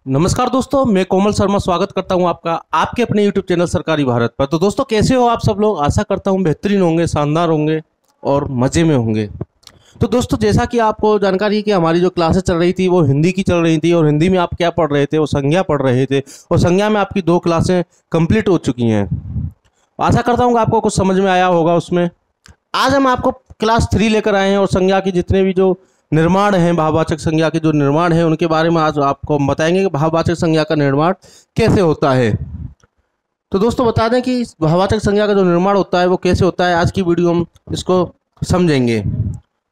नमस्कार दोस्तों, मैं कोमल शर्मा स्वागत करता हूं आपका आपके अपने YouTube चैनल सरकारी भारत पर। तो दोस्तों, कैसे हो आप सब लोग? आशा करता हूं बेहतरीन होंगे, शानदार होंगे और मज़े में होंगे। तो दोस्तों, जैसा कि आपको जानकारी है कि हमारी जो क्लासेस चल रही थी वो हिंदी की चल रही थी, और हिंदी में आप क्या पढ़ रहे थे? वो संज्ञा पढ़ रहे थे, और संज्ञा में आपकी 2 क्लासें कंप्लीट हो चुकी हैं। आशा करता हूँ कि आपको कुछ समझ में आया होगा उसमें। आज हम आपको क्लास 3 लेकर आए हैं, और संज्ञा के जितने भी जो निर्माण हैं, भाववाचक संज्ञा के जो निर्माण हैं, उनके बारे में आज आपको हम बताएंगे कि भाववाचक संज्ञा का निर्माण कैसे होता है। तो दोस्तों, बता दें कि इस भाववाचक संज्ञा का जो निर्माण होता है वो कैसे होता है। आज की वीडियो हम इसको समझेंगे।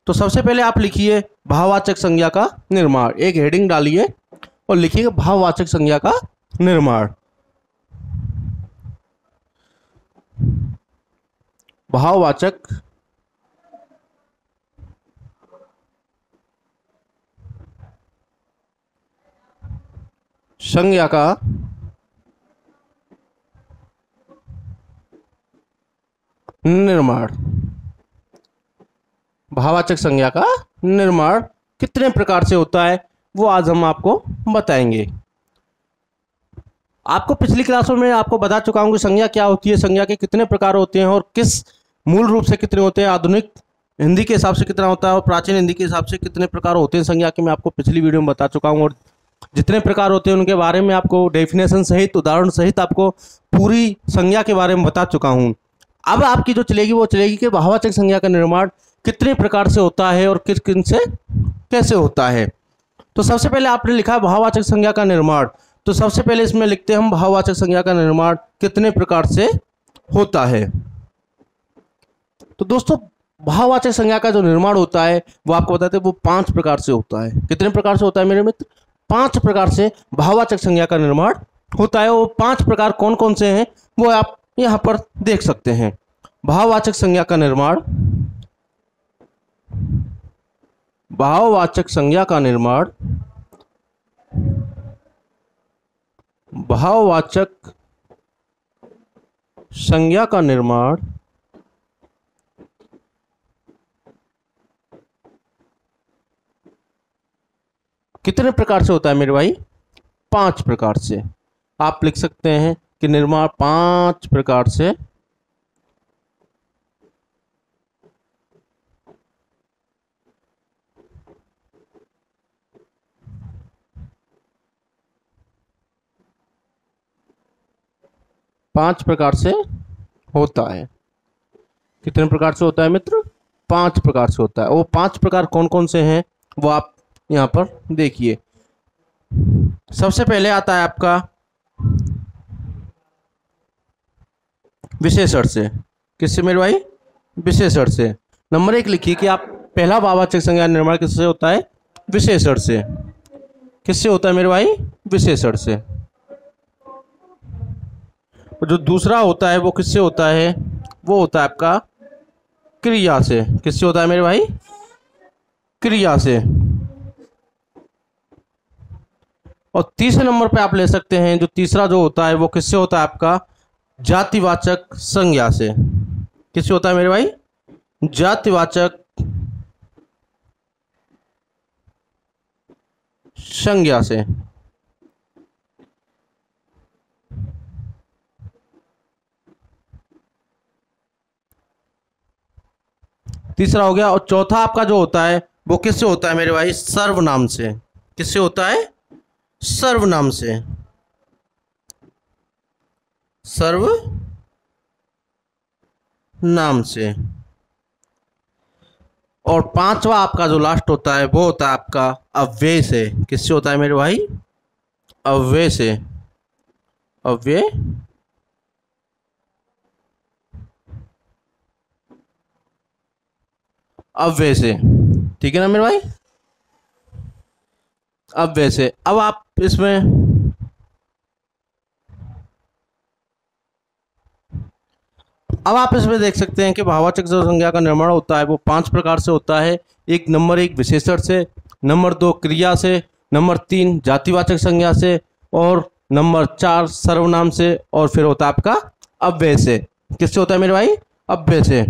तो सबसे पहले आप लिखिए भाववाचक संज्ञा का निर्माण, एक हेडिंग डालिए और लिखिए भाववाचक संज्ञा का निर्माण। भाववाचक संज्ञा का निर्माण। भाववाचक संज्ञा का निर्माण कितने प्रकार से होता है वो आज हम आपको बताएंगे। आपको पिछली क्लासों में आपको बता चुका हूं कि संज्ञा क्या होती है, संज्ञा के कितने प्रकार होते हैं, और किस मूल रूप से कितने होते हैं, आधुनिक हिंदी के हिसाब से कितना होता है और प्राचीन हिंदी के हिसाब से कितने प्रकार होते हैं संज्ञा के। मैं आपको पिछली वीडियो में बता चुका हूं, और जितने प्रकार होते हैं उनके बारे में आपको डेफिनेशन सहित, उदाहरण सहित आपको पूरी संज्ञा के बारे में बता चुका हूं। अब आपकी जो चलेगी वो चलेगी कि भाववाचक संज्ञा का निर्माण कितने प्रकार से होता है और किस किन से कैसे होता है। तो सबसे पहले आपने लिखा भाववाचक संज्ञा का निर्माण। तो सबसे पहले इसमें लिखते हैं हम भाववाचक संज्ञा का निर्माण कितने प्रकार से होता है। तो दोस्तों, भाववाचक संज्ञा का जो निर्माण होता है वो आपको बताते हैं वो 5 प्रकार से होता है। कितने प्रकार से होता है मेरे मित्र? 5 प्रकार से भाववाचक संज्ञा का निर्माण होता है। वो 5 प्रकार कौन कौन से हैं वो आप यहाँ पर देख सकते हैं। भाववाचक संज्ञा का निर्माण, भाववाचक संज्ञा का निर्माण, भाववाचक संज्ञा का निर्माण, कितने प्रकार से होता है मेरे भाई? 5 प्रकार से। आप लिख सकते हैं कि निर्माण 5 प्रकार से होता है। कितने प्रकार से होता है मित्र? 5 प्रकार से होता है। वो 5 प्रकार कौन कौन से हैं वो आप यहाँ पर देखिए। सबसे पहले आता है आपका विशेषण से। किससे मेरे भाई? विशेषण से। नंबर 1 लिखिए कि आप पहला भाववाचक संज्ञा निर्माण किससे होता है? विशेषण से। किससे होता है मेरे भाई? विशेषण से। और जो दूसरा होता है वो किससे होता है? वो होता है आपका क्रिया से। किससे होता है मेरे भाई? क्रिया से। और तीसरे नंबर पे आप ले सकते हैं, जो तीसरा जो होता है वो किससे होता है? आपका जातिवाचक संज्ञा से। किससे होता है मेरे भाई? जातिवाचक संज्ञा से। तीसरा हो गया। और चौथा आपका जो होता है वो किससे होता है मेरे भाई? सर्वनाम से। किससे होता है? सर्वनाम से। सर्वनाम से। और पांचवा आपका जो लास्ट होता है वो होता है आपका अव्यय से। किससे होता है मेरे भाई? अव्यय से। अव्यय अव्यय से। ठीक है ना मेरे भाई? अव्यय से। अब आप इसमें देख सकते हैं कि भाववाचक जो संज्ञा का निर्माण होता है वो 5 प्रकार से होता है। नंबर 1 विशेषण से, नंबर 2 क्रिया से, नंबर 3 जातिवाचक संज्ञा से, और नंबर 4 सर्वनाम से, और फिर होता है आपका अव्यय से। किससे होता है मेरे भाई? अव्यय से।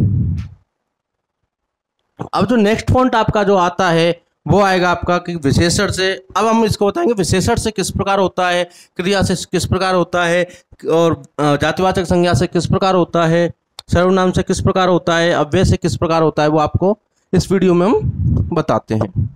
अब जो नेक्स्ट पॉइंट आपका जो आता है वो आएगा आपका कि विशेषण से। अब हम इसको बताएंगे विशेषण से किस प्रकार होता है, क्रिया से किस प्रकार होता है, और जातिवाचक संज्ञा से किस प्रकार होता है, सर्वनाम से किस प्रकार होता है, अव्यय से किस प्रकार होता है, वो आपको इस वीडियो में हम बताते हैं।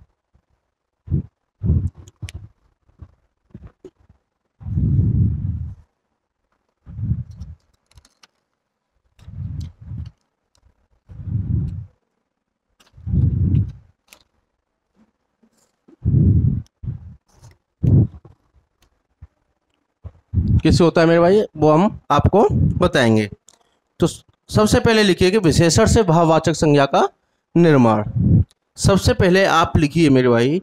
किससे होता है मेरे भाई, वो हम आपको बताएंगे। तो सबसे पहले लिखिए कि विशेषण से भाववाचक संज्ञा का निर्माण। सबसे पहले आप लिखिए मेरे भाई,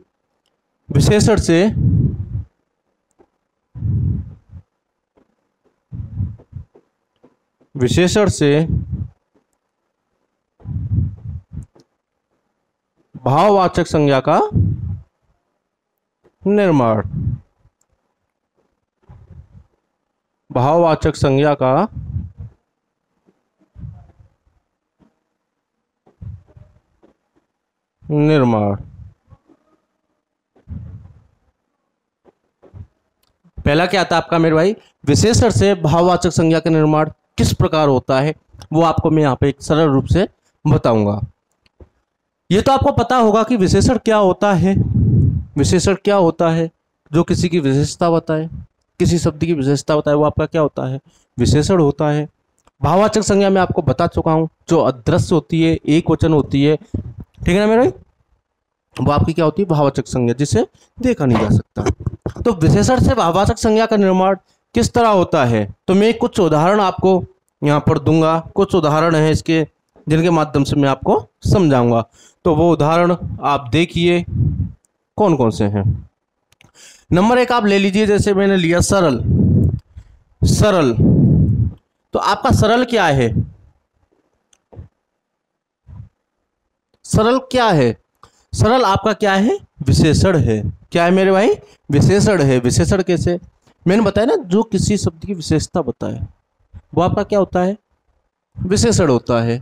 विशेषण से भाववाचक संज्ञा का निर्माण। भाववाचक संज्ञा का निर्माण। पहला क्या आता है आपका मेरे भाई, विशेषण से भाववाचक संज्ञा का निर्माण किस प्रकार होता है, वो आपको मैं यहाँ पे एक सरल रूप से बताऊंगा। ये तो आपको पता होगा कि विशेषण क्या होता है। विशेषण क्या होता है, जो किसी की विशेषता बताए, किसी शब्द की विशेषता बताए, वो आपका क्या होता है, विशेषण होता है। भाववाचक संज्ञा में आपको बता चुका हूँ, जो अदृश्य होती है, एक वचन होती है, ठीक है ना मेरे भाई, वो आपकी क्या होती है, भाववाचक संज्ञा, जिसे देखा नहीं जा सकता। तो विशेषण से भाववाचक संज्ञा का निर्माण किस तरह होता है, तो मैं कुछ उदाहरण आपको यहाँ पर दूंगा। कुछ उदाहरण है इसके, जिनके माध्यम से मैं आपको समझाऊंगा। तो वो उदाहरण आप देखिए कौन कौन से हैं। नंबर 1 आप ले लीजिए, जैसे मैंने लिया सरल। सरल, तो आपका सरल क्या है, सरल क्या है, सरल आपका क्या है, विशेषण है। क्या है मेरे भाई, विशेषण है। विशेषण कैसे, मैंने बताया ना, जो किसी शब्द की विशेषता बताए, वो आपका क्या होता है, विशेषण होता है।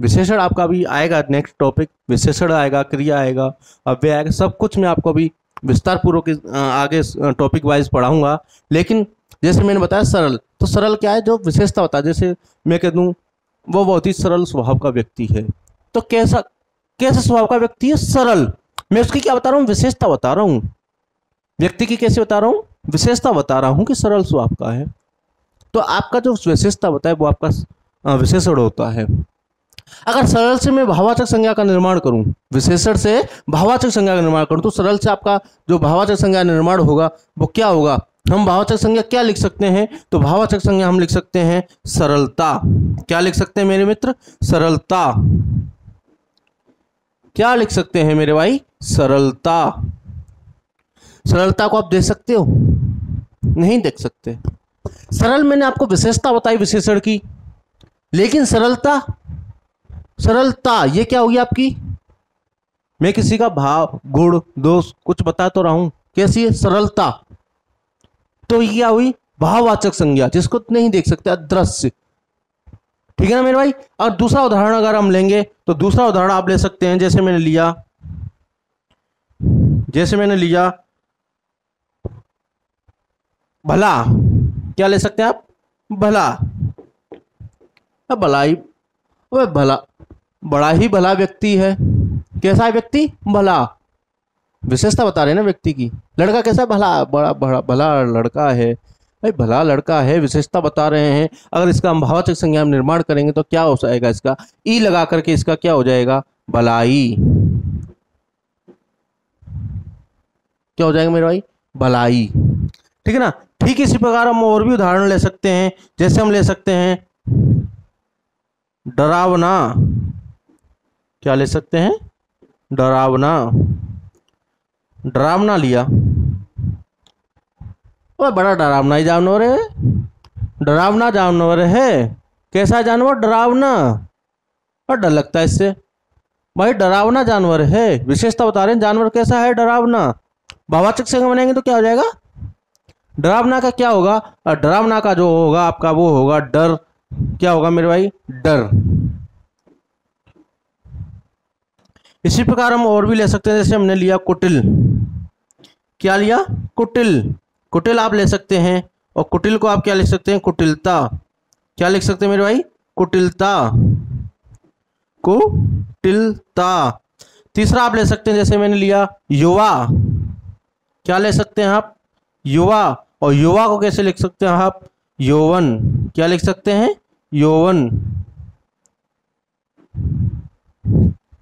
विशेषण आपका अभी आएगा, नेक्स्ट टॉपिक विशेषण आएगा, क्रिया आएगा, अव्यय आएगा, सब कुछ मैं आपको अभी विस्तार पूर्वक आगे टॉपिक वाइज पढ़ाऊंगा। लेकिन जैसे मैंने बताया सरल, तो सरल क्या है, जो विशेषता होता है। जैसे मैं कह दूं वो बहुत ही सरल स्वभाव का व्यक्ति है, तो कैसा कैसे स्वभाव का व्यक्ति है, सरल। मैं उसकी क्या बता रहा हूँ, विशेषता बता रहा हूँ। व्यक्ति की कैसे बता रहा हूँ, विशेषता बता रहा हूँ कि सरल स्वभाव का है। तो आपका जो विशेषता बताए वो आपका विशेषण होता है। अगर सरल से मैं भाववाचक संज्ञा का निर्माण करूं, विशेषण से भाववाचक संज्ञा का निर्माण करूं, तो सरल से आपका जो भाववाचक संज्ञा निर्माण होगा वो क्या होगा, हम भाववाचक संज्ञा क्या लिख सकते हैं, तो भाववाचक संज्ञा हम लिख सकते हैं सरलता। क्या लिख सकते हैं मेरे मित्र, सरलता। क्या लिख सकते हैं मेरे भाई, सरलता। सरलता को आप देख सकते हो, नहीं देख सकते। सरल मैंने आपको विशेषता बताई विशेषण की, लेकिन सरलता, सरलता ये क्या होगी आपकी, मैं किसी का भाव, गुण, दोष कुछ बता तो रहा हूं, कैसी है, सरलता। तो ये क्या हुई, भाववाचक संज्ञा, जिसको नहीं देख सकते, अदृश्य। ठीक है ना मेरे भाई। और दूसरा उदाहरण अगर हम लेंगे, तो दूसरा उदाहरण आप ले सकते हैं, जैसे मैंने लिया भला। क्या ले सकते हैं आप, भला। अब भलाई, भला, बड़ा ही भला व्यक्ति है। कैसा है व्यक्ति, भला। विशेषता बता रहे हैं ना व्यक्ति की। लड़का कैसा है, भला, बड़ा बड़ा भला लड़का है, भाई भला लड़का है, विशेषता बता रहे हैं। अगर इसका हम भाववाचक संज्ञा में निर्माण करेंगे तो क्या हो जाएगा, इसका ई लगा करके इसका क्या हो जाएगा, भलाई। क्या हो जाएगा मेरे भाई, भलाई। ठीक है ना। ठीक इसी प्रकार हम और भी उदाहरण ले सकते हैं, जैसे हम ले सकते हैं डरावना। क्या ले सकते हैं, डरावना। डरावना लिया, वो बड़ा डरावना ही जानवर है, डरावना जानवर है। कैसा जानवर, डरावना, और डर लगता है इससे, भाई डरावना जानवर है। विशेषता बता रहे हैं, जानवर कैसा है, डरावना। भाववाचक संज्ञा बनाएंगे तो क्या हो जाएगा, डरावना का क्या होगा, डरावना का जो होगा आपका वो होगा डर। क्या होगा मेरे भाई, डर। इसी प्रकार हम और भी ले सकते हैं, जैसे हमने लिया कुटिल। क्या लिया? कुटिल। कुटिल आप ले सकते हैं, और कुटिल को आप क्या लिख सकते हैं? कुटिलता। क्या लिख सकते हैं मेरे भाई? कुटिलता। कुटिलता। तीसरा आप ले सकते हैं, जैसे मैंने लिया युवा। क्या ले सकते हैं आप? युवा। और युवा को कैसे लिख सकते हैं आप? यौवन। क्या लिख सकते हैं? यौवन।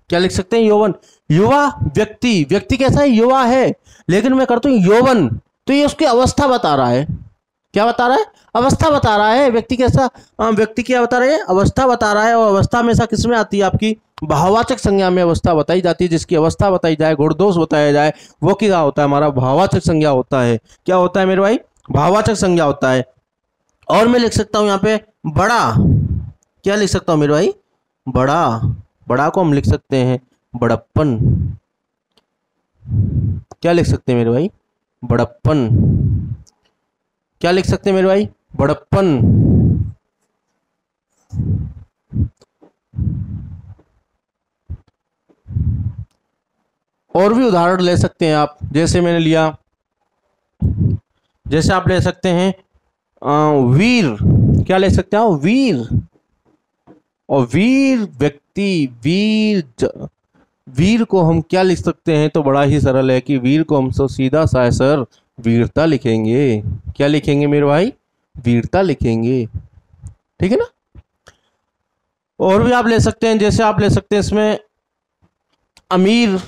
क्या लिख सकते हैं? यौवन। युवा व्यक्ति, व्यक्ति कैसा है? युवा है, लेकिन मैं करता हूं यौवन, तो ये उसकी अवस्था बता रहा है। क्या बता रहा है? अवस्था बता रहा है। व्यक्ति कैसा? व्यक्ति क्या बता रहा है? अवस्था बता रहा है। और अवस्था हमेशा किस में आती है? आपकी भाववाचक संज्ञा में अवस्था बताई जाती है। जिसकी अवस्था बताई जाए, गुण-दोष बताया जाए, वो क्या होता है? हमारा भाववाचक संज्ञा होता है। क्या होता है मेरे भाई? भाववाचक संज्ञा होता है। और मैं लिख सकता हूं यहाँ पे बड़ा। क्या लिख सकता हूं मेरे भाई? बड़ा। बड़ा को हम लिख सकते हैं बड़प्पन। क्या लिख सकते हैं मेरे भाई? बड़प्पन। क्या लिख सकते हैं मेरे भाई? बड़प्पन। और भी उदाहरण ले सकते हैं आप, जैसे मैंने लिया, जैसे आप ले सकते हैं वीर। क्या ले सकते हैं? वीर। और वीर व्यक्ति, वीर को हम क्या लिख सकते हैं? तो बड़ा ही सरल है कि वीर को हम तो सीधा सा है सर, वीरता लिखेंगे। क्या लिखेंगे मेरे भाई? वीरता लिखेंगे। ठीक है ना? और भी आप ले सकते हैं, जैसे आप ले सकते हैं इसमें अमीर।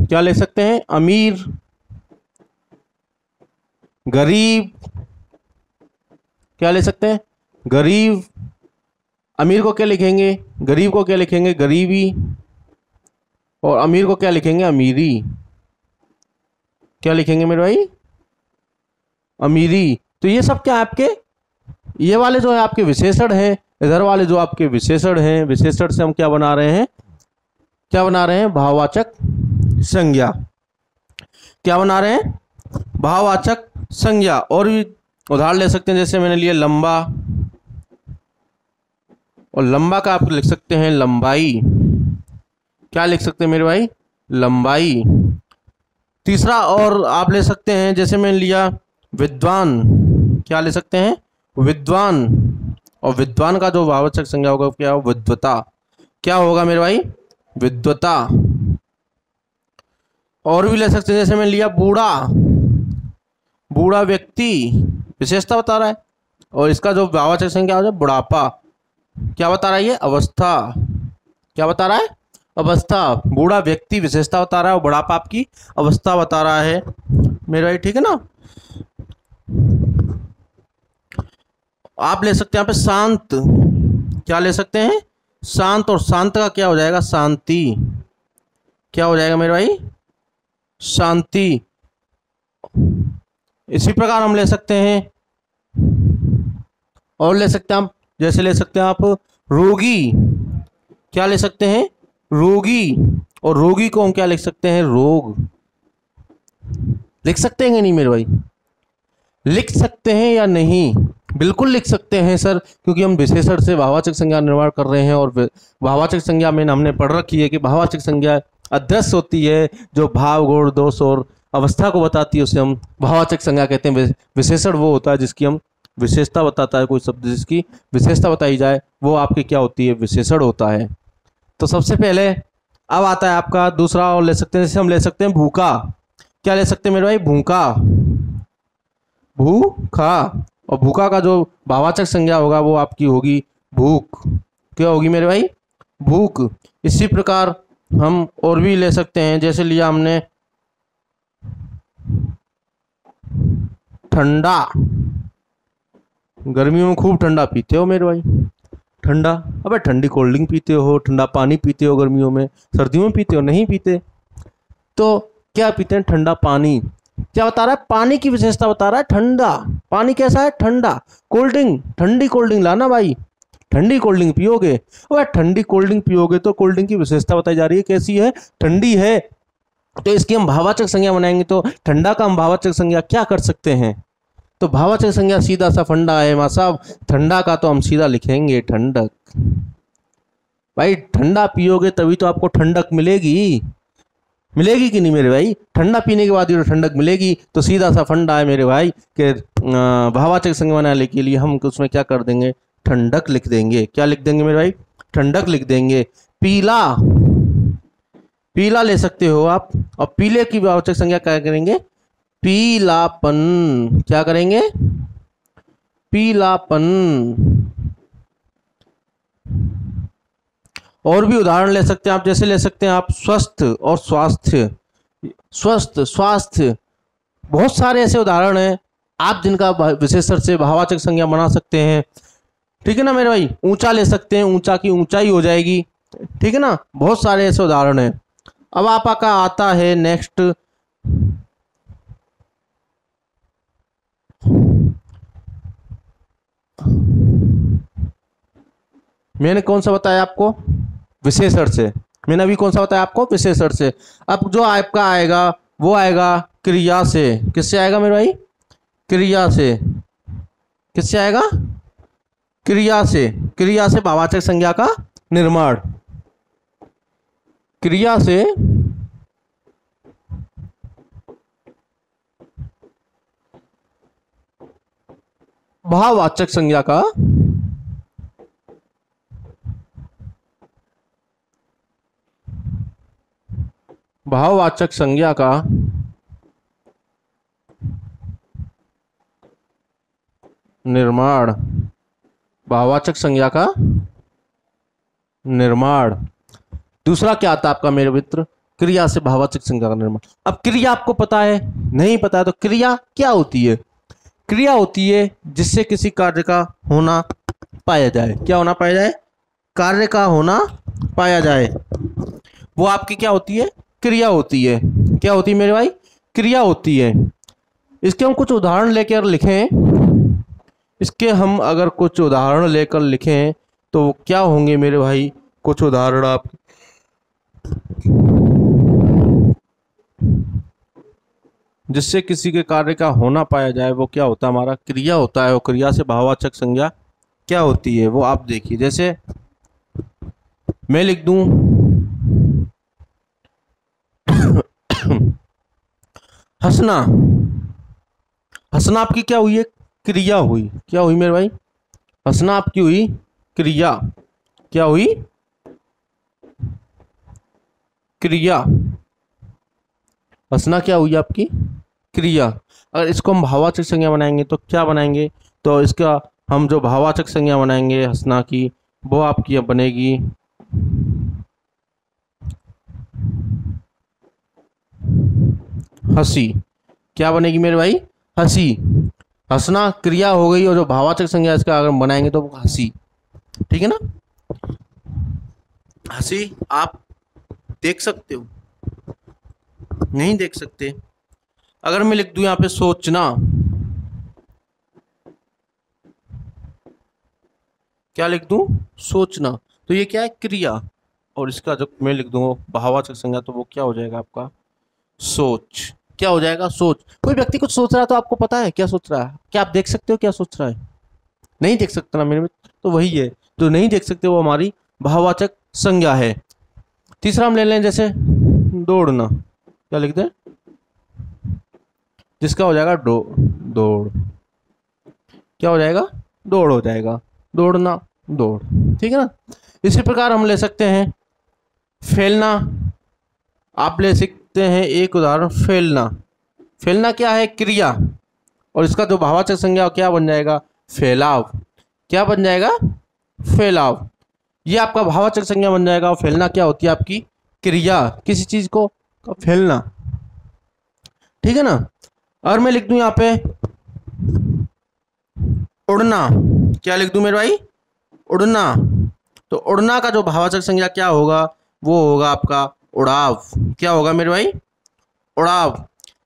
क्या ले सकते हैं? अमीर। गरीब। क्या ले सकते हैं? गरीब। अमीर को क्या लिखेंगे? गरीब को क्या लिखेंगे? गरीबी। और अमीर को क्या लिखेंगे? अमीरी। क्या लिखेंगे मेरे भाई? अमीरी। तो ये सब क्या आपके, ये वाले जो है आपके विशेषण हैं, इधर वाले जो आपके विशेषण हैं, विशेषण से हम क्या बना रहे हैं? क्या बना रहे हैं? भाववाचक संज्ञा। क्या बना रहे हैं? भाववाचक संज्ञा। और भी उदाहरण ले सकते हैं, जैसे मैंने लिया लंबा, और लंबा का आप लिख सकते हैं लंबाई। क्या लिख सकते हैं मेरे भाई? लंबाई। तीसरा और आप ले सकते हैं, जैसे मैंने लिया विद्वान। क्या ले सकते हैं? विद्वान। और विद्वान का जो भाववाचक संज्ञा होगा क्या? विद्वता। क्या होगा मेरे भाई? विद्वता। और भी ले सकते हैं, जैसे मैंने लिया बूढ़ा। बूढ़ा व्यक्ति, विशेषता बता रहा है, और इसका जो भाववाचक संज्ञा हो जाए बुढ़ापा। क्या बता रहा है? ये अवस्था। क्या बता रहा है? अवस्था। बूढ़ा व्यक्ति विशेषता बता रहा है, और बुढ़ापा आपकी अवस्था बता रहा है मेरे भाई। ठीक है ना? आप ले सकते हैं यहाँ पे शांत। क्या ले सकते हैं? शांत। और शांत का क्या हो जाएगा? शांति। क्या हो जाएगा मेरे भाई? शांति। इसी प्रकार हम ले सकते हैं, और ले सकते हैं आप, जैसे ले सकते हैं आप रोगी। क्या ले सकते हैं? रोगी। और रोगी को हम क्या लिख सकते हैं? रोग। लिख सकते हैं कि नहीं मेरे भाई? लिख सकते हैं या नहीं? बिल्कुल लिख सकते हैं सर, क्योंकि हम विशेषण से भाववाचक संज्ञा निर्माण कर रहे हैं। और भाववाचक संज्ञा में हमने पढ़ रखी है कि भाववाचक संज्ञा अध्यक्ष होती है, जो भाव, गुण, दोष और अवस्था को बताती है, उसे हम भाववाचक संज्ञा कहते हैं। विशेषण वो होता है जिसकी हम विशेषता बताता है, कोई शब्द जिसकी विशेषता बताई जाए, वो आपकी क्या होती है? विशेषण होता है। तो सबसे पहले अब आता है आपका दूसरा, और ले सकते हैं, जैसे हम ले सकते हैं भूखा। क्या ले सकते हैं मेरे भाई? भूखा। भूखा। और भूखा का जो भाववाचक संज्ञा होगा वो आपकी होगी भूख। क्या होगी मेरे भाई? भूख। इसी प्रकार हम और भी ले सकते हैं, जैसे लिया हमने ठंडा। गर्मियों में खूब ठंडा पीते हो मेरे भाई? ठंडा, अबे ठंडी कोल्ड ड्रिंक पीते हो, ठंडा पानी पीते हो गर्मियों में, सर्दियों में पीते हो? नहीं पीते। तो क्या पीते हैं? ठंडा पानी। क्या बता रहा है? पानी की विशेषता बता रहा है ठंडा। पानी कैसा है? ठंडा। कोल्ड ड्रिंक, ठंडी कोल्ड ड्रिंक लाना भाई, ठंडी कोल्ड ड्रिंक पियोगे। वह ठंडी कोल्ड ड्रिंक पियोगे तो कोल्ड ड्रिंक की विशेषता बताई जा रही है, कैसी है? ठंडी है। तो इसकी हम भाववाचक संज्ञा बनाएंगे, तो ठंडा का हम भाववाचक संज्ञा क्या कर सकते हैं? तो भाववाचक संज्ञा सीधा सा फंडा है माँ साहब, ठंडा का तो हम सीधा लिखेंगे ठंडक। भाई ठंडा पियोगे तभी तो आपको ठंडक मिलेगी, मिलेगी कि नहीं मेरे भाई? ठंडा पीने के बाद ही तो ठंडक मिलेगी। तो सीधा सा फंडा है मेरे भाई कि भावाचक संज्ञा बनाने के लिए हम उसमें क्या कर देंगे, ठंडक लिख देंगे। क्या लिख देंगे मेरे भाई? ठंडक लिख देंगे। पीला, पीला ले सकते हो आप, और पीले की भावाचक संज्ञा क्या करेंगे? पीलापन। क्या करेंगे? पीलापन। और भी उदाहरण ले सकते हैं आप, जैसे ले सकते हैं आप स्वस्थ और स्वास्थ्य। स्वस्थ, स्वास्थ्य, बहुत सारे ऐसे उदाहरण हैं आप जिनका विशेषण से भावाचक संज्ञा बना सकते हैं। ठीक है ना मेरे भाई? ऊंचा ले सकते हैं, ऊंचा की ऊंचाई हो जाएगी। ठीक है ना? बहुत सारे ऐसे उदाहरण हैं। अब आपका आता है नेक्स्ट, मैंने कौन सा बताया आपको? विशेषण से। मैंने अभी कौन सा बताया आपको? विशेषण से। अब जो आपका आएगा वो आएगा क्रिया से। किससे आएगा मेरे भाई? क्रिया से। किससे आएगा? क्रिया से। क्रिया से भावाचक संज्ञा का निर्माण। क्रिया से भाववाचक संज्ञा का भाववाचक संज्ञा का निर्माण। भाववाचक संज्ञा का निर्माण। दूसरा क्या आता है आपका मेरे मित्र? क्रिया से भाववाचक संज्ञा का निर्माण। अब क्रिया आपको पता है? नहीं पता है तो क्रिया क्या होती है? क्रिया होती है जिससे किसी कार्य का होना पाया जाए। क्या होना पाया जाए? कार्य का होना पाया जाए, वो आपकी क्या होती है? क्रिया होती है। क्या होती है मेरे भाई? क्रिया होती है। इसके हम कुछ उदाहरण लेकर लिखें, इसके हम अगर कुछ उदाहरण लेकर लिखें तो क्या होंगे मेरे भाई? कुछ उदाहरण आप, जिससे किसी के कार्य का होना पाया जाए, वो क्या होता है? हमारा क्रिया होता है। और क्रिया से भाववाचक संज्ञा क्या होती है वो आप देखिए। जैसे मैं लिख दूं हंसना। हंसना आपकी क्या हुई है? क्रिया हुई। क्या हुई मेरे भाई? हंसना आपकी हुई क्रिया। क्या हुई? क्रिया। हंसना क्या हुई आपकी? क्रिया। अगर इसको हम भाववाचक संज्ञा बनाएंगे तो क्या बनाएंगे? तो इसका हम जो भाववाचक संज्ञा बनाएंगे हंसना की, वो आपकी अब बनेगी हंसी। क्या बनेगी मेरे भाई? हंसी। हंसना क्रिया हो गई और जो भाववाचक संज्ञा इसका अगर बनाएंगे तो हंसी। ठीक है ना? हंसी आप देख सकते हो? नहीं देख सकते। अगर मैं लिख दूं यहां पे सोचना, क्या लिख दूं? सोचना। तो ये क्या है? क्रिया। और इसका जब मैं लिख दूंगा भाववाचक संज्ञा तो वो क्या हो जाएगा आपका? सोच। क्या हो जाएगा? सोच। कोई व्यक्ति कुछ सोच रहा है तो आपको पता है क्या सोच रहा है? क्या आप देख सकते हो क्या सोच रहा है? नहीं देख सकते ना मेरे मित्र। तो वही है, जो नहीं देख सकते वो हमारी भाववाचक संज्ञा है। तीसरा हम ले लें जैसे दौड़ना। क्या लिख दें? जिसका हो जाएगा दौड़। क्या हो जाएगा? दौड़ हो जाएगा। दौड़ना, दौड़। ठीक है ना? इसी प्रकार हम ले सकते हैं फैलना। आप ले सकते हैं एक उदाहरण, फैलना। फैलना क्या है? क्रिया। और इसका जो भाववाचक संज्ञा क्या बन जाएगा? फैलाव। क्या बन जाएगा? फैलाव। ये आपका भाववाचक संज्ञा बन जाएगा। और फैलना क्या होती है आपकी? क्रिया, किसी चीज को फैलना। ठीक है ना? और मैं लिख दूं यहां पे उड़ना। क्या लिख दूं मेरे भाई? उड़ना। तो उड़ना का जो भाववाचक संज्ञा क्या होगा? वो होगा आपका उड़ाव। क्या होगा मेरे भाई? उड़ाव।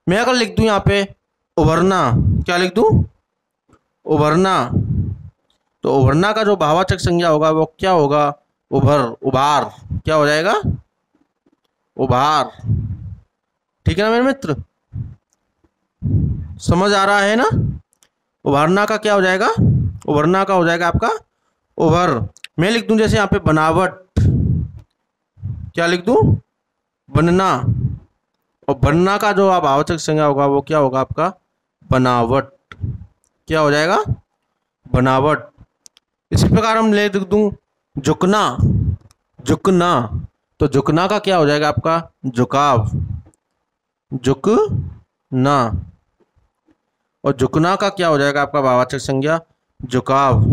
मैं अगर लिख दूं यहां पे उभरना, क्या लिख दूं? उभरना। तो उभरना का जो भाववाचक संज्ञा होगा वो क्या होगा? उभार। क्या हो जाएगा? उभार। ठीक है ना मेरे मित्र? समझ आ रहा है ना? उभरना का क्या हो जाएगा? उभरना का हो जाएगा आपका उभर। मैं लिख दूं जैसे यहाँ पे बनावट। क्या लिख दूं? बनना। और बनना का जो आप भाववाचक संज्ञा होगा वो क्या होगा आपका? बनावट। क्या हो जाएगा? बनावट। इसी प्रकार हम ले लिख दूं झुकना। झुकना, तो झुकना का क्या हो जाएगा आपका? झुकाव। झुकना। और झुकना का क्या हो जाएगा आपका भाववाचक संज्ञा? झुकाव।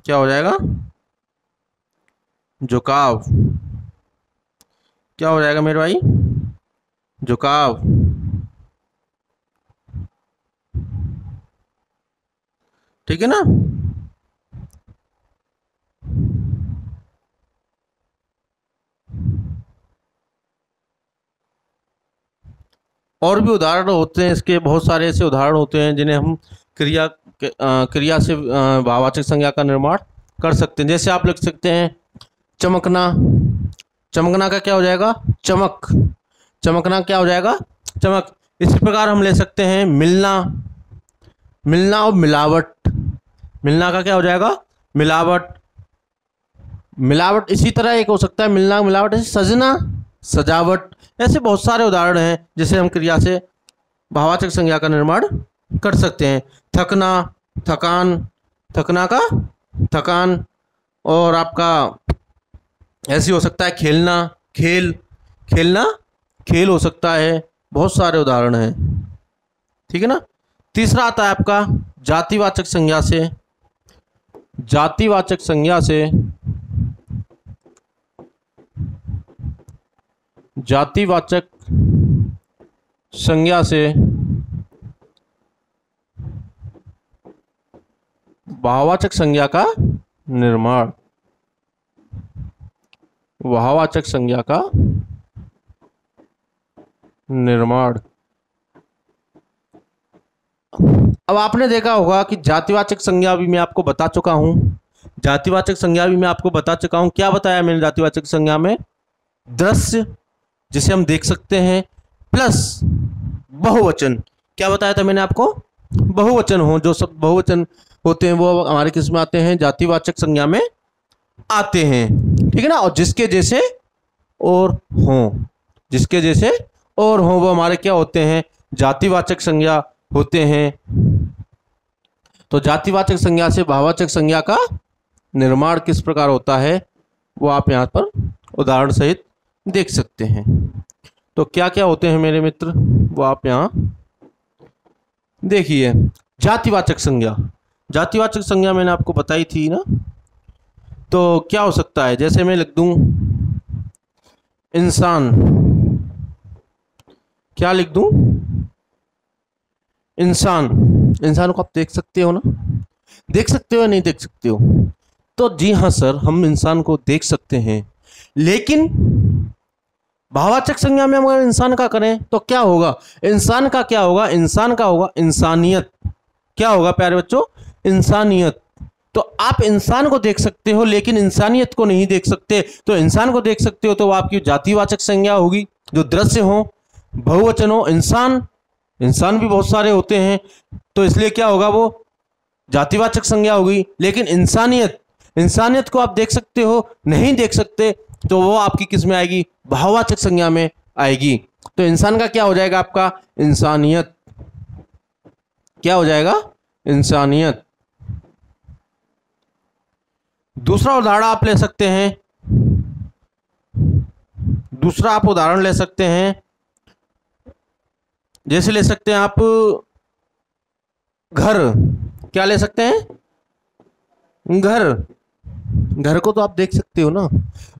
क्या हो जाएगा? झुकाव। क्या हो जाएगा मेरे भाई? झुकाव। ठीक है ना? और भी उदाहरण होते हैं इसके, बहुत सारे ऐसे उदाहरण होते हैं जिन्हें हम क्रिया से भाववाचक संज्ञा का निर्माण कर सकते हैं। जैसे आप लिख सकते हैं चमकना। चमकना का क्या हो जाएगा? चमक। चमकना क्या हो जाएगा? चमक। इसी प्रकार हम ले सकते हैं मिलना। मिलना और मिलावट। मिलना का क्या हो जाएगा? मिलावट। मिलावट इसी तरह एक हो सकता है मिलना मिलावट, ऐसे सजना, सजावट। ऐसे बहुत सारे उदाहरण हैं जिसे हम क्रिया से भाववाचक संज्ञा का निर्माण कर सकते हैं। थकना, थकान। थकना का थकान। और आपका ऐसे हो सकता है खेलना, खेल। खेलना खेल हो सकता है। बहुत सारे उदाहरण हैं। ठीक है ना? तीसरा आता है आपका जातिवाचक संज्ञा से। जातिवाचक संज्ञा से जातिवाचक संज्ञा से भाववाचक संज्ञा का निर्माण। भाववाचक संज्ञा का निर्माण। अब आपने देखा होगा कि जातिवाचक संज्ञा भी मैं आपको बता चुका हूं। जातिवाचक संज्ञा भी मैं आपको बता चुका हूं। क्या बताया मैंने जातिवाचक संज्ञा में? दृश्य, जिसे हम देख सकते हैं, प्लस बहुवचन। क्या बताया था मैंने आपको? बहुवचन हो, जो सब बहुवचन होते हैं वो हमारे किस में आते हैं? जातिवाचक संज्ञा में आते हैं। ठीक है ना? और जिसके जैसे और हों, जिसके जैसे और हों, वो हमारे क्या होते हैं? जातिवाचक संज्ञा होते हैं। तो जातिवाचक संज्ञा से भाववाचक संज्ञा का निर्माण किस प्रकार होता है वो आप यहाँ पर उदाहरण सहित देख सकते हैं। तो क्या क्या होते हैं मेरे मित्र, वो आप यहाँ देखिए। जातिवाचक संज्ञा। जातिवाचक संज्ञा मैंने आपको बताई थी ना। तो क्या हो सकता है? जैसे मैं लिख दूं इंसान। क्या लिख दूं? इंसान। इंसान को आप देख सकते हो ना? देख सकते हो या नहीं देख सकते हो? तो जी हाँ सर, हम इंसान को देख सकते हैं, लेकिन भाववाचक संज्ञा में हम अगर इंसान का करें तो क्या होगा? इंसान का क्या होगा? इंसान का होगा इंसानियत। क्या होगा प्यारे बच्चों? इंसानियत। तो आप इंसान को देख सकते हो लेकिन इंसानियत को नहीं देख सकते। तो इंसान को देख सकते हो तो वो आपकी जातिवाचक संज्ञा होगी, जो दृश्य हो, बहुवचन हो। इंसान, इंसान भी बहुत सारे होते हैं, तो इसलिए क्या होगा? वो जातिवाचक संज्ञा होगी। लेकिन इंसानियत, इंसानियत को आप देख सकते हो, नहीं देख सकते, तो वो आपकी किस में आएगी? भाववाचक संज्ञा में आएगी। तो इंसान का क्या हो जाएगा आपका? इंसानियत। क्या हो जाएगा? इंसानियत। दूसरा उदाहरण आप ले सकते हैं। दूसरा आप उदाहरण ले सकते हैं, जैसे ले सकते हैं आप घर। क्या ले सकते हैं? घर। घर को तो आप देख सकते हो ना।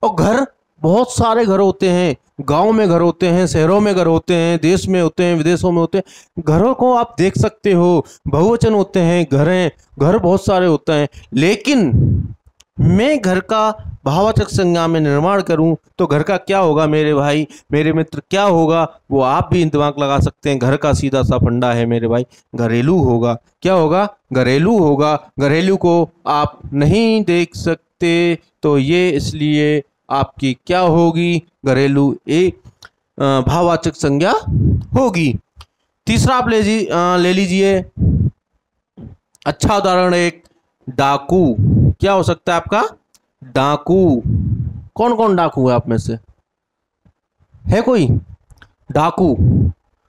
और घर, बहुत सारे घर होते हैं। गांव में घर होते हैं, शहरों में घर होते हैं, देश में होते हैं, विदेशों में होते हैं। घरों को आप देख सकते हो, बहुवचन होते हैं, घरें, घर बहुत सारे होते हैं। लेकिन मैं घर का भाववाचक संज्ञा में निर्माण करूं तो घर का क्या होगा मेरे भाई, मेरे मित्र? क्या होगा वो आप भी दिमाग लगा सकते हैं। घर का सीधा सा फंडा है मेरे भाई, घरेलू होगा। क्या होगा? घरेलू होगा। घरेलू को आप नहीं देख सकते, तो ये इसलिए आपकी क्या होगी? घरेलू एक भाववाचक संज्ञा होगी। तीसरा आप ले लीजिए अच्छा उदाहरण एक, डाकू। क्या हो सकता है आपका? डाकू। कौन कौन डाकू है आप में से? है कोई? डाकू,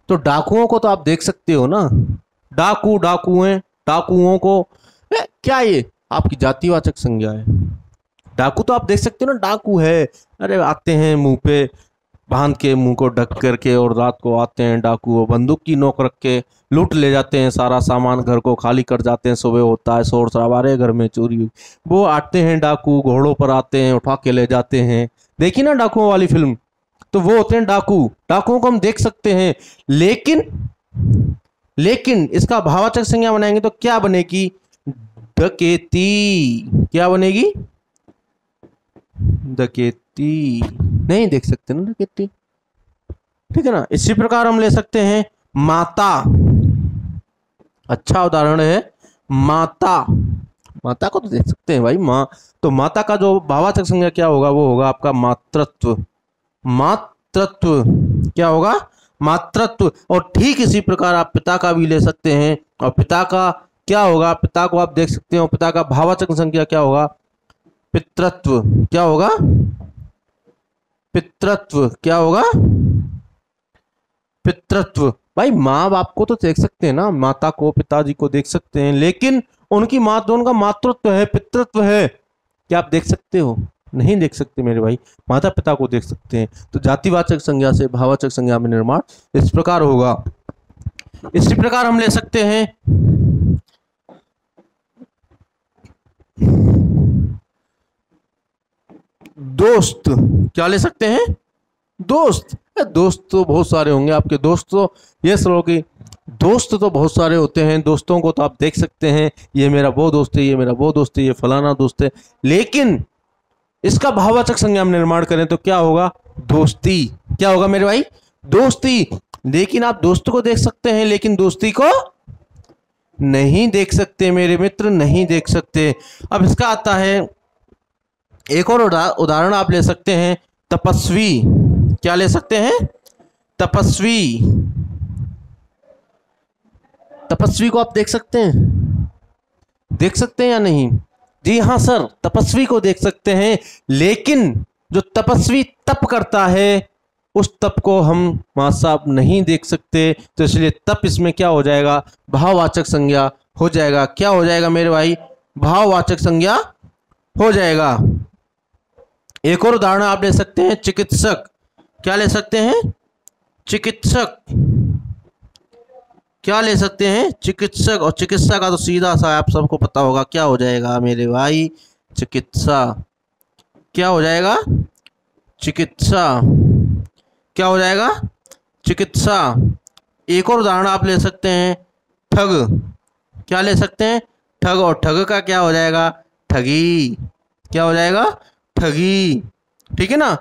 तो डाकुओं को तो आप देख सकते हो ना, डाकू डाकू हैं, डाकुओं को क्या ये आपकी जातिवाचक संज्ञा है? डाकू तो आप देख सकते हो ना, डाकू है, अरे आते हैं मुंह पे बांध के, मुंह को ढक करके, और रात को आते हैं डाकू, वो बंदूक की नोक रख के लूट ले जाते हैं सारा सामान, घर को खाली कर जाते हैं, सुबह होता है शोर शराबा, अरे घर में चोरी हुई, वो आते हैं डाकू, घोड़ों पर आते हैं, उठा के ले जाते हैं। देखी ना डाकुओं वाली फिल्म, तो वो होते हैं डाकू, डाकुओं को हम देख सकते हैं। लेकिन लेकिन इसका भावाचक संज्ञा बनाएंगे तो क्या बनेगी? डकैती। क्या बनेगी? डकैती। नहीं देख सकते ना डकैती, ठीक है ना। इसी प्रकार हम ले सकते हैं माता, अच्छा उदाहरण है माता, माता को तो देख सकते हैं भाई, माँ। तो माता का जो भावाचक संज्ञा क्या होगा, वो होगा आपका मातृत्व, मातृत्व। क्या होगा? मातृत्व। और ठीक इसी प्रकार आप पिता का भी ले सकते हैं, और पिता का क्या होगा? पिता को आप देख सकते हो, पिता का भावाचक संज्ञा क्या होगा? पितृत्व। क्या होगा? पितृत्व। क्या होगा? पितृत्व। भाई माँ बाप को तो देख सकते हैं ना, माता को पिताजी को देख सकते हैं, लेकिन उनकी उनका मातृत्व है, पितृत्व है, क्या आप देख सकते हो? नहीं देख सकते मेरे भाई, माता पिता को देख सकते हैं। तो जातिवाचक संज्ञा से भावाचक संज्ञा में निर्माण इस प्रकार होगा। इसी प्रकार हम ले सकते हैं दोस्त। क्या ले सकते हैं? दोस्त। दोस्त तो बहुत सारे होंगे आपके, दोस्त तो ये समझो कि दोस्त तो बहुत सारे होते हैं, दोस्तों को तो आप देख सकते हैं, ये मेरा वो दोस्त है, ये मेरा वो दोस्त है, ये फलाना दोस्त है। लेकिन इसका भाववाचक संज्ञा में निर्माण करें तो क्या होगा? दोस्ती। क्या होगा मेरे भाई? दोस्ती। लेकिन आप दोस्त को देख सकते हैं, लेकिन दोस्ती को नहीं देख सकते मेरे मित्र, नहीं देख सकते। अब इसका आता है एक और उदाहरण आप ले सकते हैं, तपस्वी। क्या ले सकते हैं? तपस्वी। तपस्वी को आप देख सकते हैं? देख सकते हैं या नहीं? जी हाँ सर, तपस्वी को देख सकते हैं, लेकिन जो तपस्वी तप करता है उस तप को हम मां साहब नहीं देख सकते, तो इसलिए तप इसमें क्या हो जाएगा? भाववाचक संज्ञा हो जाएगा। क्या हो जाएगा मेरे भाई? भाववाचक संज्ञा हो जाएगा। एक और उदाहरण आप ले सकते हैं, चिकित्सक। क्या ले सकते हैं? चिकित्सक। क्या ले सकते हैं? चिकित्सक। और चिकित्सा का तो सीधा सा आप सबको पता होगा, क्या हो जाएगा मेरे भाई? चिकित्सा। क्या हो जाएगा? चिकित्सा। क्या हो जाएगा? चिकित्सा। एक और उदाहरण आप ले सकते हैं, ठग। क्या ले सकते हैं? ठग। और ठग का क्या हो जाएगा? ठगी। क्या हो जाएगा? ठगी। ठीक है ना।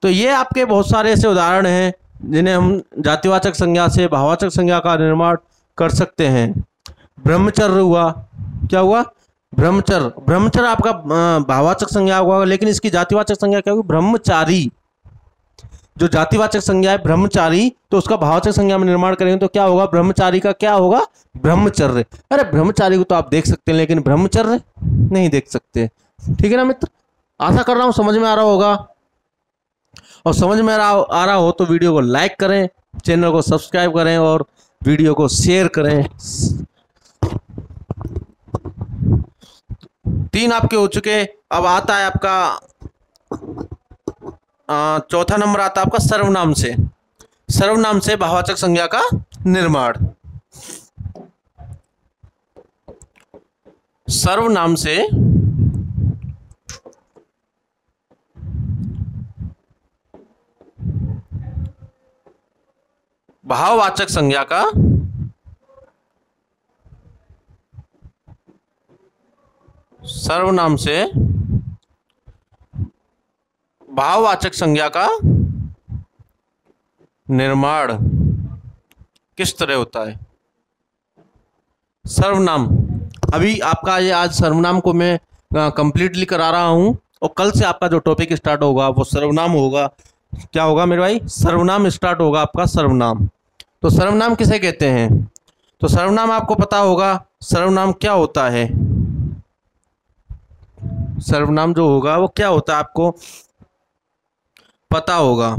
तो ये आपके बहुत सारे ऐसे उदाहरण हैं जिन्हें हम जातिवाचक संज्ञा से भाववाचक संज्ञा का निर्माण कर सकते हैं। ब्रह्मचर्य हुआ। क्या हुआ? ब्रह्मचर्य। ब्रह्मचर्य आपका भाववाचक संज्ञा होगा, लेकिन इसकी जातिवाचक संज्ञा क्या होगी? ब्रह्मचारी। जो जातिवाचक संज्ञा है ब्रह्मचारी, तो उसका भाववाचक संज्ञा में निर्माण करेंगे तो क्या होगा? ब्रह्मचारी का क्या होगा? ब्रह्मचर्य। अरे ब्रह्मचारी को तो आप देख सकते हैं, लेकिन ब्रह्मचर्य नहीं देख सकते। ठीक है ना मित्र, आशा कर रहा हूं समझ में आ रहा होगा। और समझ में आ रहा हो तो वीडियो को लाइक करें, चैनल को सब्सक्राइब करें और वीडियो को शेयर करें। 3 आपके हो चुके। अब आता है आपका चौथा नंबर आता है आपका सर्वनाम से। सर्वनाम से भाववाचक संज्ञा का निर्माण। सर्वनाम से भाववाचक संज्ञा का सर्वनाम से भाववाचक संज्ञा का निर्माण किस तरह होता है? सर्वनाम। अभी आपका ये आज सर्वनाम को मैं कंप्लीटली करा रहा हूं, और कल से आपका जो टॉपिक स्टार्ट होगा वो सर्वनाम होगा। क्या होगा मेरे भाई? सर्वनाम स्टार्ट होगा आपका, सर्वनाम। तो सर्वनाम किसे कहते हैं? तो सर्वनाम आपको पता होगा, सर्वनाम क्या होता है? सर्वनाम जो होगा वो क्या होता है आपको? पता होगा।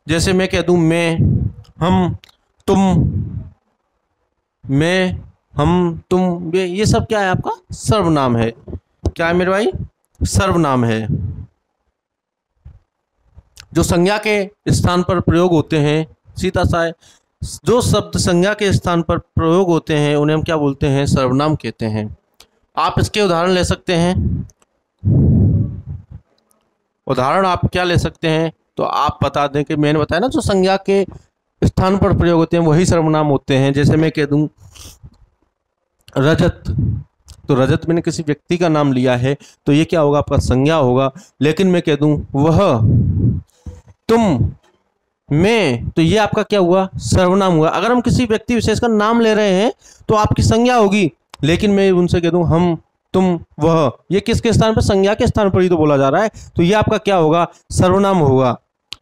जैसे मैं कह दूं मैं, हम, तुम, मैं, हम, तुम, ये सब क्या है आपका सर्वनाम है। क्या है मेरे भाई, सर्वनाम है। जो संज्ञा के स्थान पर प्रयोग होते हैं, सीधा सा है, जो शब्द संज्ञा के स्थान पर प्रयोग होते हैं उन्हें हम क्या बोलते हैं, सर्वनाम कहते हैं। आप इसके उदाहरण ले सकते हैं। उदाहरण आप क्या ले सकते हैं, तो आप बता दें कि मैंने बताया ना, जो संज्ञा के स्थान पर प्रयोग होते हैं वही सर्वनाम होते हैं। जैसे मैं कह दूं रजत, तो रजत मैंने किसी व्यक्ति का नाम लिया है तो ये क्या होगा, आपका संज्ञा होगा। लेकिन मैं कह दूं वह, तुम, मैं, तो ये आपका क्या हुआ, सर्वनाम हुआ। अगर हम किसी व्यक्ति विशेष का नाम ले रहे हैं तो आपकी संज्ञा होगी। लेकिन मैं उनसे कह दूं हम, तुम, वह, ये किसके स्थान पर, संज्ञा के स्थान पर ही तो बोला जा रहा है, तो ये आपका क्या होगा, सर्वनाम होगा।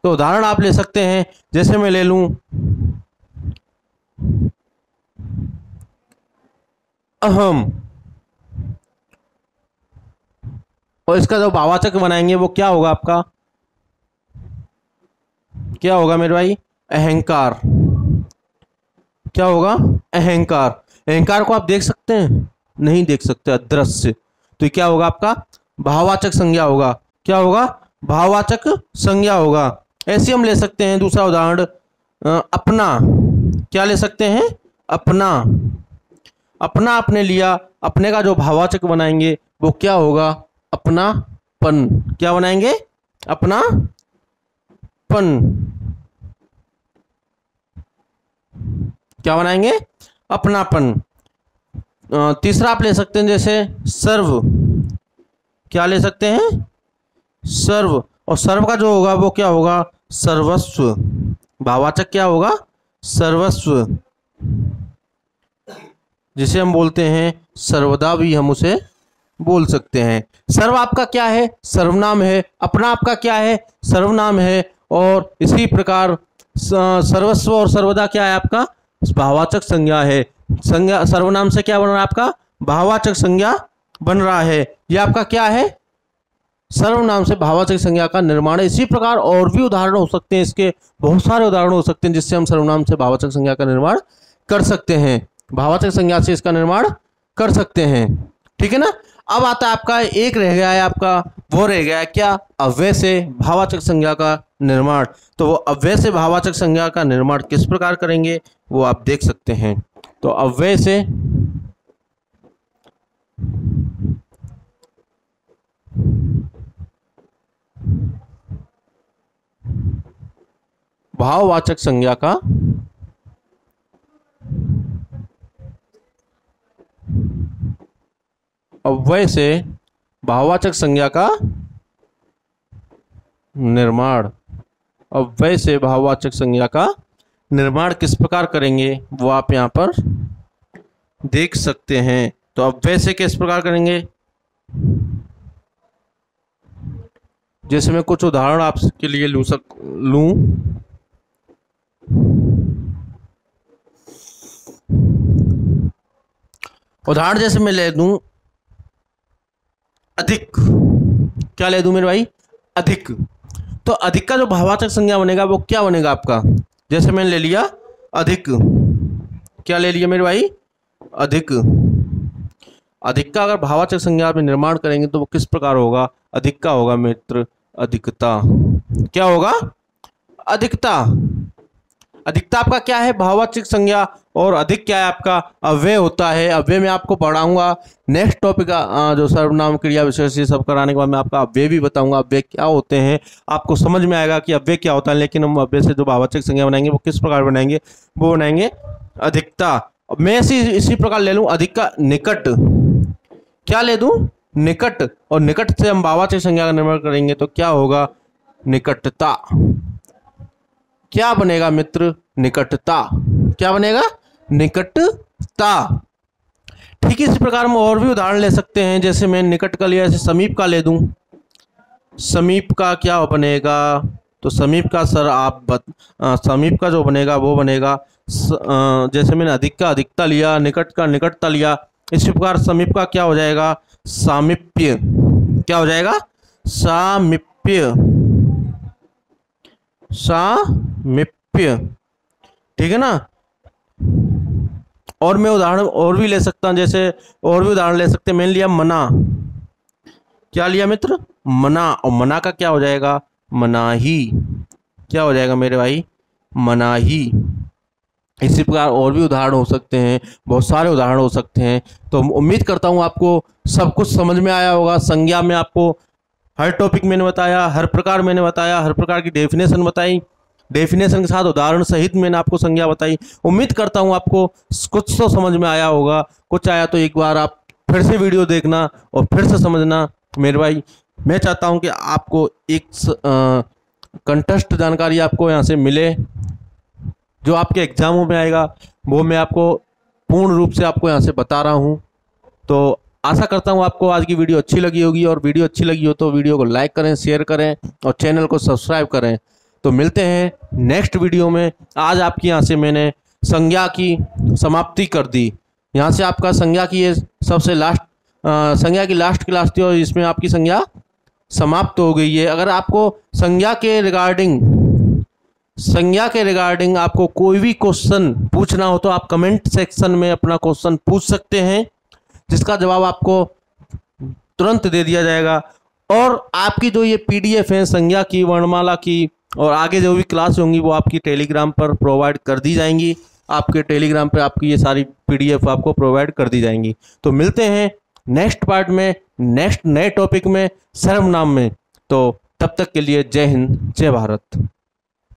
तो उदाहरण आप ले सकते हैं। जैसे मैं ले लूं अहम, और इसका जो भाववाचक बनाएंगे वो क्या होगा आपका, क्या होगा मेरे भाई, अहंकार। क्या होगा, अहंकार। अहंकार को आप देख सकते हैं, नहीं देख सकते, अदृश्य। तो ये क्या होगा आपका, भाववाचक संज्ञा होगा। क्या होगा, भाववाचक संज्ञा होगा। ऐसे हम ले सकते हैं दूसरा उदाहरण, अपना। क्या ले सकते हैं, अपना। अपना आपने लिया, अपने का जो भाववाचक बनाएंगे वो क्या होगा, अपनापन। क्या बनाएंगे, अपनापन। क्या बनाएंगे, अपनापन। तीसरा आप ले सकते हैं जैसे सर्व। क्या ले सकते हैं, सर्व। और सर्व का जो होगा वो क्या होगा, सर्वस्व। भाववाचक क्या होगा, सर्वस्व। जिसे हम बोलते हैं सर्वदा भी हम उसे बोल सकते हैं। सर्व आपका क्या है, सर्वनाम है। अपना आपका क्या है, सर्वनाम है। और इसी प्रकार सर्वस्व और सर्वदा क्या है आपका, भाववाचक संज्ञा है। संज्ञा, सर्वनाम से क्या बन रहा है आपका, भाववाचक संज्ञा बन रहा है। यह आपका क्या है, सर्वनाम से भाववाचक संज्ञा का निर्माण है। इसी प्रकार और भी उदाहरण हो सकते हैं, इसके बहुत सारे उदाहरण हो सकते हैं जिससे हम सर्वनाम से भाववाचक संज्ञा का निर्माण कर सकते हैं, भाववाचक संज्ञा से इसका निर्माण कर सकते हैं। ठीक है ना। अब आता है आपका एक रह गया है आपका, वो रह गया है क्या, अव्यय से भाववाचक संज्ञा का निर्माण। तो वो अव्यय से भाववाचक संज्ञा का निर्माण किस प्रकार करेंगे वो आप देख सकते हैं। तो अव्यय से भाववाचक संज्ञा का अव्यय से भाववाचक संज्ञा का निर्माण, अव्यय से भाववाचक संज्ञा का निर्माण किस प्रकार करेंगे वो आप यहाँ पर देख सकते हैं। तो अव्यय से किस प्रकार करेंगे, जैसे मैं कुछ उदाहरण आपके लिए लूं। उदाहरण जैसे मैं ले दूं अधिक। क्या ले दूं मेरे भाई, अधिक। तो अधिक का जो भाववाचक संज्ञा बनेगा वो क्या बनेगा आपका, जैसे मैंने ले लिया अधिक। क्या ले लिया मेरे भाई, अधिक। अधिक का अगर भाववाचक संज्ञा में निर्माण करेंगे तो वो किस प्रकार होगा, अधिक का होगा मित्र अधिकता। क्या होगा, अधिकता। अधिकता आपका क्या है, भाववाचक संज्ञा। और अधिक क्या है आपका, अव्यय होता है। अव्यय में आपको पढ़ाऊंगा नेक्स्ट टॉपिक जो सर्वनाम क्रिया विशेष ये सब कराने के बाद मैं आपका अव्यय भी बताऊंगा, अव्यय क्या होते हैं, आपको समझ में आएगा कि अव्यय क्या होता है। लेकिन हम अव्यय से जो भाववाचक संज्ञा बनाएंगे वो किस प्रकार बनाएंगे, वो बनाएंगे अधिकता। मैं इसी प्रकार ले लूं अधिक का निकट। क्या ले दूं, निकट। और निकट से हम भाववाचक संज्ञा का निर्माण करेंगे तो क्या होगा, निकटता। क्या बनेगा मित्र, निकटता। क्या बनेगा, निकटता। ठीक है। इसी प्रकार हम और भी उदाहरण ले सकते हैं। जैसे मैं निकट का लिया, जैसे समीप का ले दूं। समीप का क्या बनेगा, तो समीप का सर आप समीप का जो बनेगा वो बनेगा जैसे मैंने अधिक का अधिकता लिया, निकट का निकटता लिया, इसी प्रकार समीप का क्या हो जाएगा, सामीप्य। क्या हो जाएगा, सामीप्य। सामीप्य, ठीक है ना। और मैं उदाहरण और भी ले सकता हूँ, जैसे और भी उदाहरण ले सकते हैं। मैंने लिया मना, क्या लिया मित्र, मना, और मना का क्या हो जाएगा, मनाही, क्या हो जाएगा मेरे भाई, मनाही। इसी प्रकार और भी उदाहरण हो सकते हैं, बहुत सारे उदाहरण हो सकते हैं। तो उम्मीद करता हूँ आपको सब कुछ समझ में आया होगा। संज्ञा में आपको हर टॉपिक मैंने बताया, हर प्रकार मैंने बताया, हर प्रकार की डेफिनेशन बताई, डेफिनेशन के साथ उदाहरण सहित मैंने आपको संज्ञा बताई। उम्मीद करता हूँ आपको कुछ तो समझ में आया होगा। कुछ आया तो एक बार आप फिर से वीडियो देखना और फिर से समझना मेरे भाई। मैं चाहता हूँ कि आपको एक कंटेस्ट जानकारी आपको यहाँ से मिले, जो आपके एग्जामों में आएगा वो मैं आपको पूर्ण रूप से आपको यहाँ से बता रहा हूँ। तो आशा करता हूँ आपको आज की वीडियो अच्छी लगी होगी, और वीडियो अच्छी लगी हो तो वीडियो को लाइक करें, शेयर करें और चैनल को सब्सक्राइब करें। तो मिलते हैं नेक्स्ट वीडियो में। आज आपकी यहाँ से मैंने संज्ञा की समाप्ति कर दी। यहाँ से आपका संज्ञा की ये सबसे लास्ट संज्ञा की लास्ट क्लास थी, और इसमें आपकी संज्ञा समाप्त हो गई है। अगर आपको संज्ञा के रिगार्डिंग आपको कोई भी क्वेश्चन पूछना हो तो आप कमेंट सेक्शन में अपना क्वेश्चन पूछ सकते हैं, जिसका जवाब आपको तुरंत दे दिया जाएगा। और आपकी जो ये पीडीएफ है संज्ञा की, वर्णमाला की, और आगे जो भी क्लास होंगी वो आपकी टेलीग्राम पर प्रोवाइड कर दी जाएंगी। आपके टेलीग्राम पे आपकी ये सारी पीडीएफ आपको प्रोवाइड कर दी जाएंगी। तो मिलते हैं नेक्स्ट पार्ट में, नेक्स्ट नए टॉपिक में, सर्वनाम में। तो तब तक के लिए जय हिंद, जय भारत।